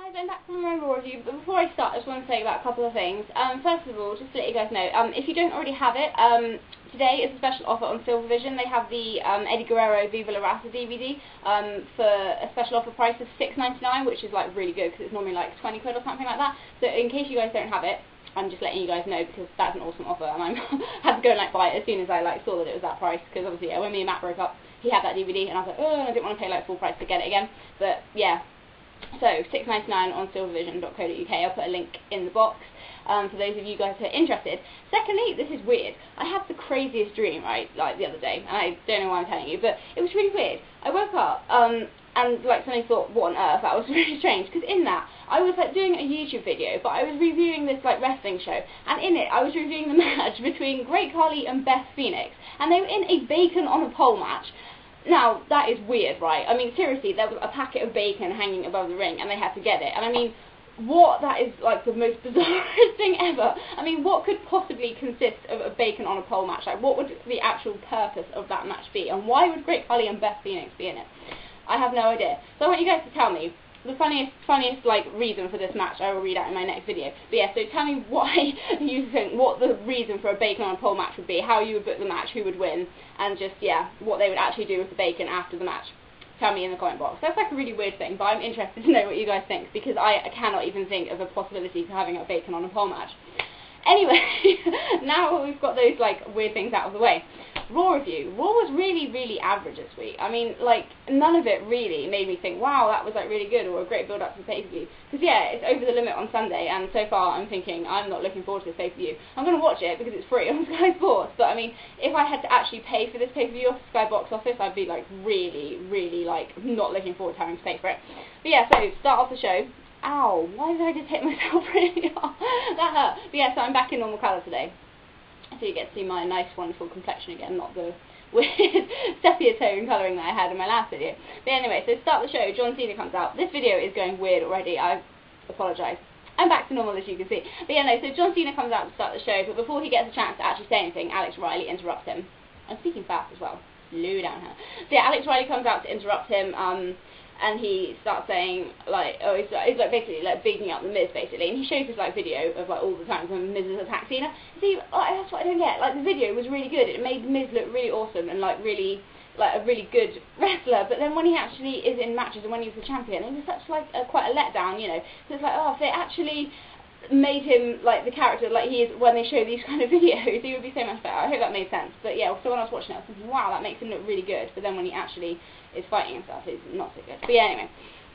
Guys, I'm back from my Raw review, but before I start I just want to say about a couple of things. First of all, just to let you guys know, if you don't already have it, today is a special offer on Silvervision. They have the Eddie Guerrero Viva La Raza DVD for a special offer price of $6.99, which is like really good because it's normally like 20 quid or something like that. So in case you guys don't have it, I'm just letting you guys know because that's an awesome offer, and I had to go and like buy it as soon as I saw that it was that price, because obviously when me and Matt broke up, he had that DVD and I was like, oh, I didn't want to pay like full price to get it again. But yeah. So, $6.99 on silvervision.co.uk. I'll put a link in the box for those of you guys who are interested. Secondly, this is weird. I had the craziest dream, right, like the other day, and I don't know why I'm telling you, but it was really weird. I woke up and like suddenly thought, what on earth? That was really strange, because in that I was like doing a YouTube video, but I was reviewing this like wrestling show, and in it I was reviewing the match between Great Khali and Beth Phoenix, and they were in a bacon on a pole match. Now, that is weird, right? I mean, seriously, there was a packet of bacon hanging above the ring, and they had to get it. And I mean, that is like the most bizarrest thing ever. I mean, what could possibly consist of a bacon on a pole match? Like, what would the actual purpose of that match be? And why would Great Khali and Beth Phoenix be in it? I have no idea. So I want you guys to tell me the funniest like reason for this match. I will read out in my next video. But yeah, so tell me why you think, what the reason for a bacon on a pole match would be, how you would book the match, who would win, and just, yeah, what they would actually do with the bacon after the match. Tell me in the comment box. That's like a really weird thing, but I'm interested to know what you guys think, because I cannot even think of a possibility for having a bacon on a pole match. Anyway, now we've got those like weird things out of the way. Raw review. Raw was really, really average this week. I mean, like, none of it really made me think, wow, that was like really good, or a great build up to the pay-per-view. Because yeah, it's Over the Limit on Sunday, and so far I'm thinking, I'm not looking forward to this pay-per-view. I'm going to watch it because it's free on Sky Sports, but I mean, if I had to actually pay for this pay-per-view off Sky Box Office, I'd be like really, really like not looking forward to having to pay for it. But yeah, so start off the show. Ow, why did I just hit myself really hard? That hurt. But yeah, so I'm back in normal colour today. So you get to see my nice, wonderful complexion again, not the weird sepia tone colouring that I had in my last video. But anyway, so to start the show, John Cena comes out. This video is going weird already. I apologise. I'm back to normal, as you can see. But yeah, no, so John Cena comes out to start the show, but before he gets a chance to actually say anything, Alex Riley interrupts him. I'm speaking fast as well. Slow down here. So yeah, Alex Riley comes out to interrupt him, and he starts saying, like, oh, he's like basically like bigging up the Miz, basically, and he shows this like video of like all the times when Miz has attacked Cena. See, like, that's what I don't get. Like, the video was really good. It made Miz look really awesome and like really like a really good wrestler. But then when he actually is in matches and when he's the champion, it was such like quite a letdown, you know. So it's like, oh, if they actually made him like the character like he is when they show these kind of videos, he would be so much better. I hope that made sense. But yeah, so when I was watching it, I was thinking, wow, that makes him look really good. But then when he actually is fighting and stuff, it's not so good. But yeah, anyway.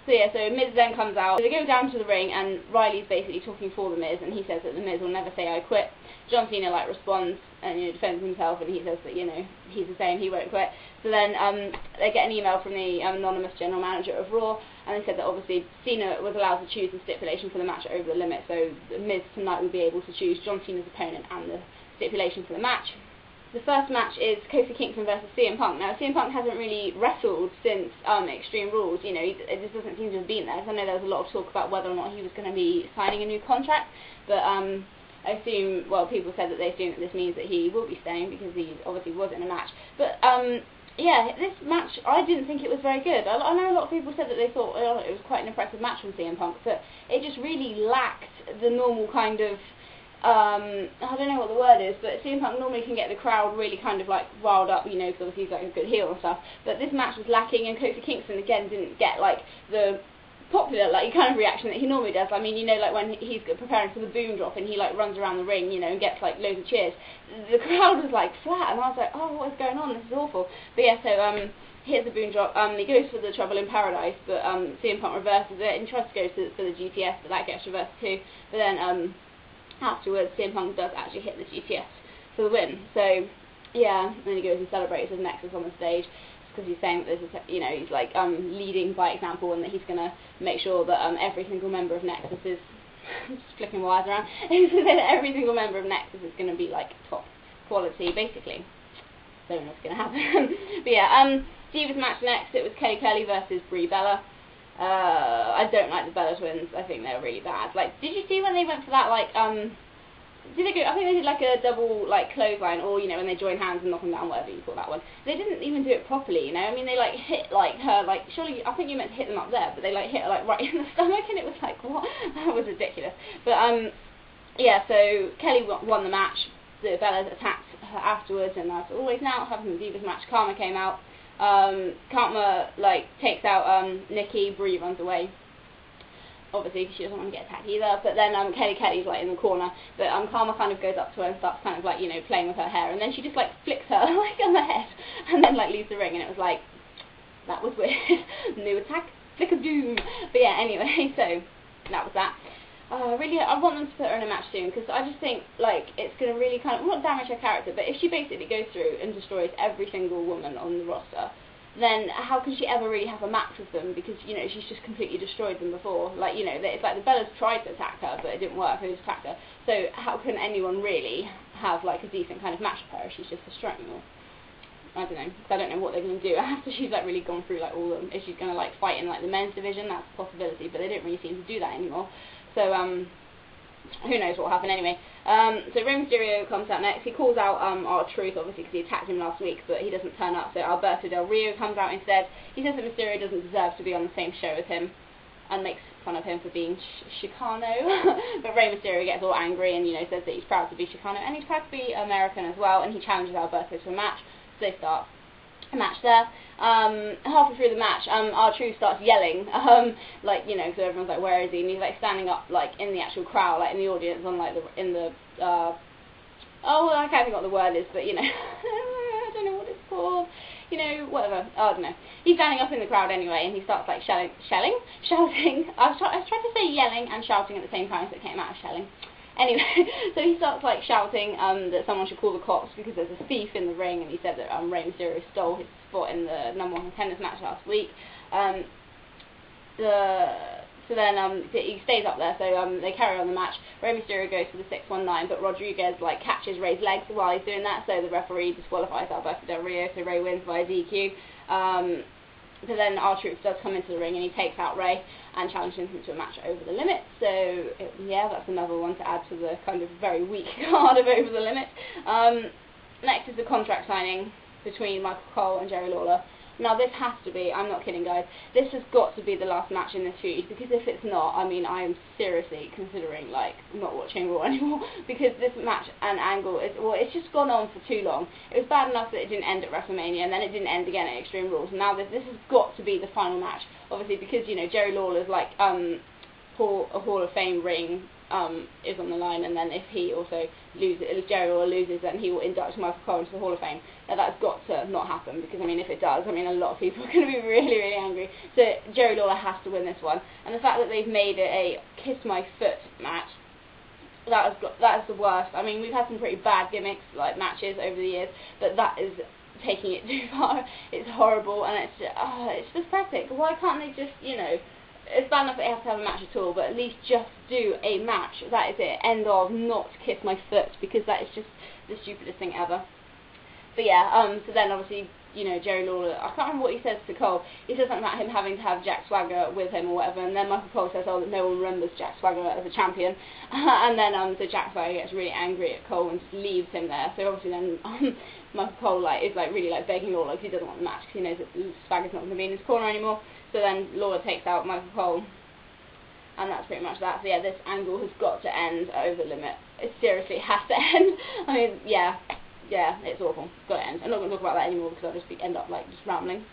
So yeah, so Miz then comes out. So they go down to the ring, and Riley's basically talking for the Miz, and he says that the Miz will never say I quit. John Cena like responds and, you know, defends himself, and he says that, you know, he's the same, he won't quit. So then they get an email from the anonymous general manager of Raw, and they said that obviously Cena was allowed to choose the stipulation for the match Over the Limit, so the Miz tonight will be able to choose John Cena's opponent and the stipulation for the match. The first match is Kofi Kingston versus CM Punk. Now, CM Punk hasn't really wrestled since Extreme Rules. You know, it just doesn't seem to have been there. So I know there was a lot of talk about whether or not he was going to be signing a new contract, but I assume, well, people said that they assume that this means that he will be staying because he obviously was in a match. But yeah, this match, I didn't think it was very good. I know a lot of people said that they thought it was quite an impressive match from CM Punk, but it just really lacked the normal kind of I don't know what the word is, but CM Punk normally can get the crowd really kind of like riled up, you know, because obviously he's like a good heel and stuff. But this match was lacking, and Kofi Kingston again didn't get like the popular like kind of reaction that he normally does. I mean, you know, like when he's preparing for the boom drop and he like runs around the ring, you know, and gets like loads of cheers. The crowd was like flat, and I was like, oh, what is going on? This is awful. But yeah, so here's the boom drop. He goes for the Trouble in Paradise, but CM Punk reverses it and tries to go for the GTS, but that gets reversed too. But then afterwards, CM Punk does actually hit the GTS for the win. So, yeah, and then he goes and celebrates with Nexus on the stage, because he's saying that this is, you know, he's like leading by example, and that he's going to make sure that every single member of Nexus is just flicking wires around. He's going to say that every single member of Nexus is going to be like top quality, basically. Don't know what's going to happen. But yeah, Divas match next. It was Kelly versus Brie Bella. I don't like the Bella twins. I think they're really bad. Like, did you see when they went for that, like, did they go? I think they did like a double like clothesline, or you know when they join hands and knock them down, whatever you call that one. They didn't even do it properly, you know. I mean, they like hit like her like surely I think you meant to hit them up there, but they like hit her like right in the stomach, and it was like what? That was ridiculous. But yeah, so Kelly won the match. The Bellas attacked her afterwards, and as always now having the Divas match, Karma came out. Karma like takes out Nikki. Brie runs away. Obviously, she doesn't want to get attacked either. But then Kelly's like in the corner. But Karma kind of goes up to her and starts kind of like, you know, playing with her hair. And then she just like flicks her like on the head, and then like leaves the ring. And it was like, that was weird. New attack, flick of doom. But yeah, anyway, so that was that. Really, I want them to put her in a match soon, because I just think like it's going to really kind of not damage her character, but if she basically goes through and destroys every single woman on the roster, then how can she ever really have a match with them? Because, you know, she's just completely destroyed them before. Like, you know, it's like the Bellas tried to attack her, but it didn't work. They just attacked her. So how can anyone really have like a decent kind of match with her if she's just destroying them all? I don't know, because I don't know what they're going to do after she's like really gone through like all of them. If she's going to like fight in like the men's division, that's a possibility, but they don't really seem to do that anymore. So who knows what will happen anyway. So Rey Mysterio comes out next. He calls out R-Truth, obviously, because he attacked him last week, but he doesn't turn up. So Alberto Del Rio comes out instead. He says that Mysterio doesn't deserve to be on the same show as him, and makes fun of him for being Chicano. But Rey Mysterio gets all angry and, you know, says that he's proud to be Chicano, and he's proud to be American as well, and he challenges Alberto to a match. So they start a match there. Halfway through the match, R-Truth starts yelling, like, you know, so everyone's like, where is he? And he's like standing up, like, in the actual crowd, like in the audience, on like oh, I can't think what the word is, but you know, I don't know what it's called, you know, whatever, I don't know. He's standing up in the crowd anyway, and he starts like shouting. I was trying to say yelling and shouting at the same time, so it came out as shelling. Anyway, so he starts like shouting that someone should call the cops because there's a thief in the ring, and he said that Rey Mysterio stole his spot in the #1 contenders match last week. So then he stays up there, so they carry on the match. Rey Mysterio goes for the 619, but Rodriguez like catches Rey's legs while he's doing that, so the referee disqualifies Alberto Del Rio, so Rey wins via DQ. So then R-Truth does come into the ring, and he takes out Rey and challenges him to a match over the limit. So yeah, that's another one to add to the kind of very weak card of Over the Limit. Next is the contract signing between Michael Cole and Jerry Lawler. Now this has to be, I'm not kidding guys, this has got to be the last match in this feud, because if it's not, I mean, I am seriously considering like not watching Raw anymore, because this match and angle is, well, it's just gone on for too long. It was bad enough that it didn't end at WrestleMania, and then it didn't end again at Extreme Rules, and now this has got to be the final match, obviously, because, you know, Jerry Lawler's like a Hall of Fame ring is on the line, and then if he also loses, if Jerry Lawler loses, then he will induct Michael Cole into the Hall of Fame. Now that's got to not happen, because I mean, if it does, I mean, a lot of people are going to be really, really angry. So Jerry Lawler has to win this one, and the fact that they've made it a kiss my foot match, that is the worst. I mean, we've had some pretty bad gimmicks like matches over the years, but that is taking it too far. It's horrible, and it's pathetic. Why can't they just, you know? It's bad enough that they have to have a match at all, but at least just do a match. That is it. End of. Not kiss my foot, because that is just the stupidest thing ever. But yeah, so then obviously, you know, Jerry Lawler, I can't remember what he says to Cole. He says something about him having to have Jack Swagger with him or whatever, and then Michael Cole says, oh, that no one remembers Jack Swagger as a champion. And then so Jack Swagger gets really angry at Cole and just leaves him there. So obviously then Michael Cole is really begging Lawler, because he doesn't want the match, because he knows that Swagger's not going to be in his corner anymore. So then Lawler takes out Michael Cole, and that's pretty much that. So yeah, this angle has got to end Over the Limit. It seriously has to end. I mean, yeah, it's awful. It's got to end. I'm not going to talk about that anymore, because I'll just end up just rambling.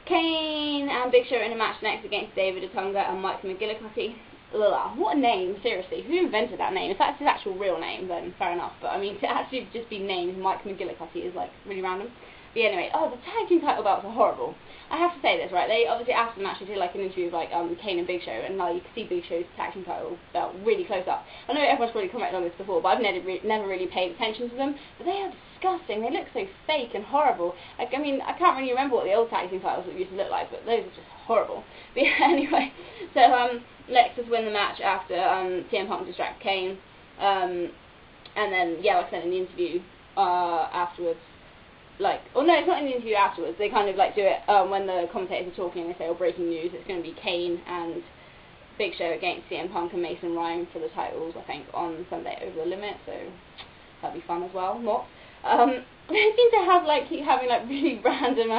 Kane and Big Show in a match next against David Otunga and Mike McGillicuddy. Ugh, what a name, seriously. Who invented that name? If that's his actual real name, then fair enough. But I mean, to actually just be named Mike McGillicuddy is really random. But anyway, the tag team title belts are horrible. I have to say this, right? They obviously after the match they did an interview with Kane and Big Show, and now you can see Big Show's tag team title belt really close up. I know everyone's probably commented on this before, but I've never really paid attention to them. But they are disgusting. They look so fake and horrible. I mean, I can't really remember what the old tag team titles used to look like, but those are just horrible. But yeah, anyway, so Lexus win the match after CM Punk distracts Kane, and then yeah, like I said in the interview afterwards. No, it's not in the interview afterwards. They kind of do it when the commentators are talking. They say, "Oh, breaking news! It's going to be Kane and big show against CM Punk and Mason Ryan for the titles, I think, on Sunday Over the Limit, so that'll be fun as well. Not. They seem to have, like, keep having, like, really random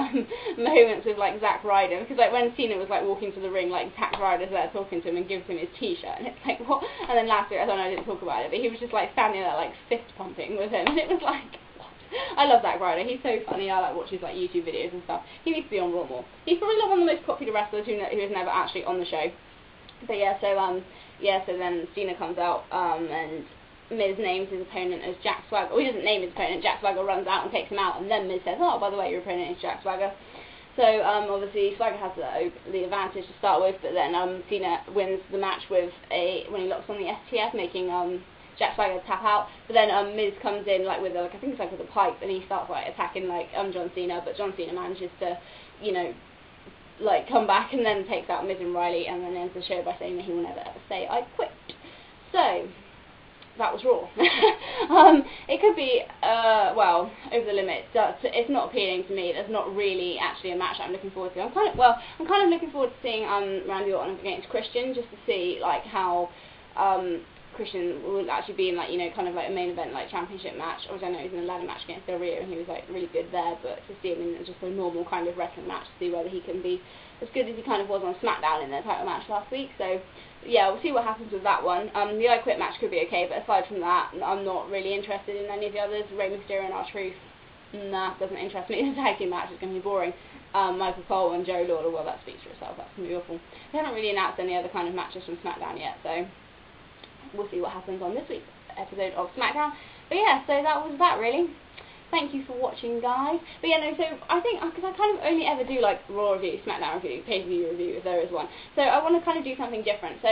moments with, like, Zack Ryder, because, like, when Cena was, like, walking to the ring, like, Zack Ryder's there talking to him and gives him his t-shirt, and it's like, what? And then last week, I don't know, I didn't talk about it, but he was just, like, standing there, like, fist pumping with him, and it was like, what? I love Zack Ryder, he's so funny. I like watch his, like, YouTube videos and stuff. He needs to be on Raw more. He's probably, like, one of the most popular wrestlers who is never actually on the show. But yeah, so then Cena comes out, and Miz names his opponent as Jack Swagger. Well, he doesn't name his opponent. Jack Swagger runs out and takes him out, and then Miz says, "Oh, by the way, your opponent is Jack Swagger." So obviously Swagger has the advantage to start with, but then Cena wins the match when he locks on the STF, making Jack Swagger tap out. But then Miz comes in like with I think it's like with a pipe, and he starts like attacking like John Cena, but John Cena manages to, you know, like come back and then takes out Miz and Riley, and then ends the show by saying that he will never ever say "I quit." So that was Raw. It could be, well, Over the Limit. It's not appealing to me. There's not really actually a match I'm looking forward to. I'm kind of looking forward to seeing Randy Orton against Christian, just to see like how Christian will actually be in, like, you know, kind of like a main event, like championship match. Obviously, I know he was in a ladder match against Del Rio, and he was like really good there. But to see him in just a normal kind of wrestling match, to see whether he can be as good as he kind of was on SmackDown in their title match last week. So yeah, we'll see what happens with that one. The I Quit match could be okay, but aside from that, I'm not really interested in any of the others. Rey Mysterio and R-Truth, nah, doesn't interest me. The tag team match is going to be boring. Michael Cole and Jerry Lawler, well, that speaks for itself. That's going to be awful. They haven't really announced any other kind of matches from SmackDown yet, so we'll see what happens on this week's episode of SmackDown. But yeah, so that was that, really. Thank you for watching, guys. But yeah, no, so I think, because I kind of only ever do like Raw review, SmackDown review, pay-per-view review, if there is one. So I want to kind of do something different. So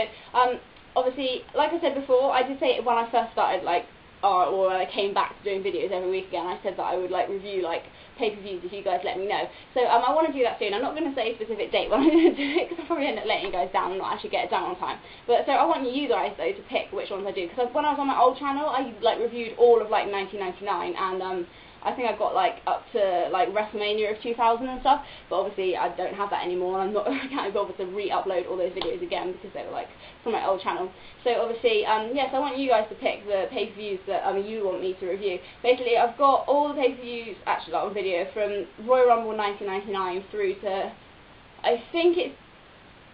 obviously, like I said before, I did say when I first started, like, or when I came back to doing videos every week again, I said that I would like review like pay-per-views if you guys let me know. So I want to do that soon. I'm not going to say a specific date when I'm going to do it, because I'll probably end up letting you guys down and not actually get it done on time. But so I want you guys though to pick which ones I do, because when I was on my old channel, I like reviewed all of like 1999, and I think I got like up to like WrestleMania of 2000 and stuff, but obviously I don't have that anymore, and I'm not I can't be bothered to re-upload all those videos again because they were like from my old channel. So obviously, yes, I want you guys to pick the pay-per-views that you want me to review. Basically, I've got all the pay-per-views actually on video from Royal Rumble 1999 through to I think it's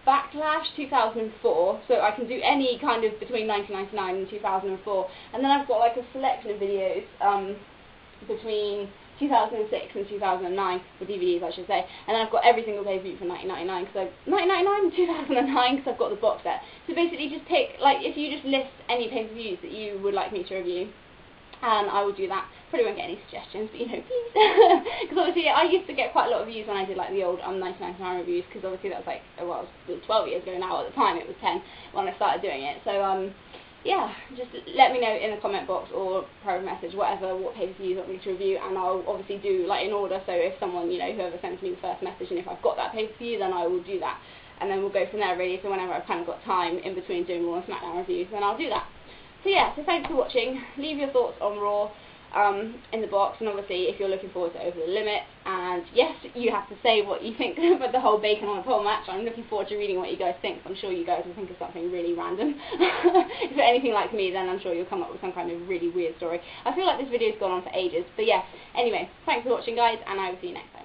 Backlash 2004, so I can do any kind of between 1999 and 2004, and then I've got like a selection of videos between 2006 and 2009, the DVDs I should say, and then I've got every single pay-per-view from 1999, because 1999 and 2009, because I've got the box set. So basically just pick, like, if you just list any pay-per-views that you would like me to review, and I will do that. Probably won't get any suggestions, but you know, please. Because obviously I used to get quite a lot of views when I did like the old 1999 reviews, because obviously that was like, well, it was 12 years ago now. At the time it was 10 when I started doing it. So yeah, just let me know in the comment box or private message, whatever, what pay-per-views you want me to review, and I'll obviously do like in order. So if someone, you know, whoever sends me the first message, and if I've got that pay-per-view, then I will do that, and then we'll go from there really. So whenever I've kind of got time in between doing Raw and SmackDown reviews, then I'll do that. So yeah, so thanks for watching. Leave your thoughts on Raw in the box, and obviously if you're looking forward to Over the Limit, and yes, you have to say what you think about the whole bacon on a pole match. I'm looking forward to reading what you guys think. I'm sure you guys will think of something really random. If you're anything like me, then I'm sure you'll come up with some kind of really weird story. I feel like this video's gone on for ages, but yeah, anyway, thanks for watching guys, and I will see you next time.